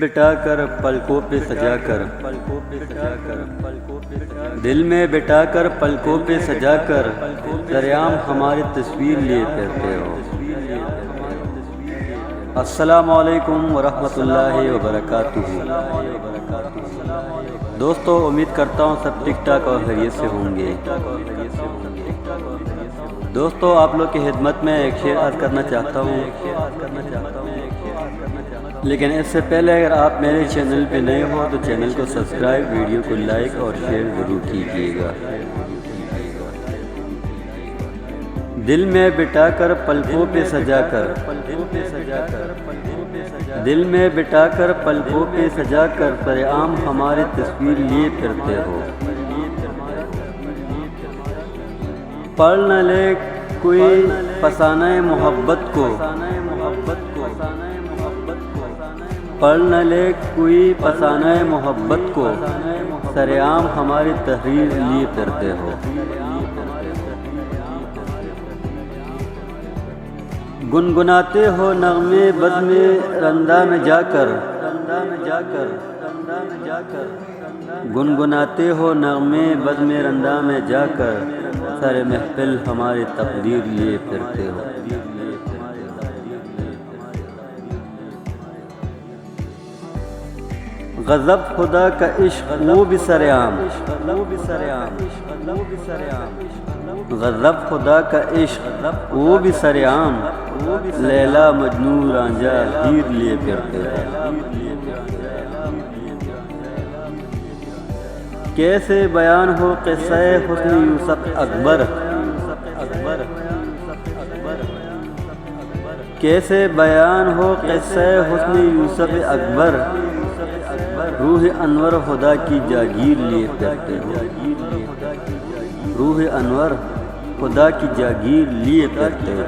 بٹا کر پلکوں پہ سجا کر دل میں بٹا کر پلکوں پہ سجا کر سرعام ہماری تصویر لیے پھرتے ہو۔ السلام علیکم ورحمۃ اللہ وبرکاتہ۔ دوستو، امید کرتا ہوں سب ٹھیک ٹھاک اور خیریت سے ہوں گے۔ دوستو، آپ لوگ کی خدمت میں ایک شعر عرض کرنا چاہتا ہوں، لیکن اس سے پہلے اگر آپ میرے چینل پہ نئے ہو تو چینل کو سبسکرائب، ویڈیو کو لائک اور شیئر ضرور کیجیے گا۔ دل میں بٹا کر پلکوں پہ سجا کر دل میں بٹا کر پلکوں پہ سجا کر سرعام ہماری تصویر لیے پھرتے ہو۔ پڑھ نہ لے کوئی فسانہ محبت کو پڑھ نہ لے کوئی فسانہ محبت کو سرعام ہماری تحریر لیے پھرتے ہو۔ گنگناتے ہو نغمے بزم رندہ میں جا کر گنگناتے ہو نغمے بزم رندہ میں جا کر سر محفل ہماری تقدیر لیے پھرتے ہو۔ غضب خدا کا عشق وہ بھی سرعام غضب خدا کا عشق وہ بھی سرعام لیلا مجنوں رانجھا ہیر لیے پھرتے ہو۔ کیسے بیان ہو قصہ حسن یوسف اکبر کیسے بیان ہو قصہ حسن یوسف اکبر روح انور خدا کی جاگیر لیے پھرتے ہو۔ روح انور خدا کی جاگیر لیے پھرتے ہو۔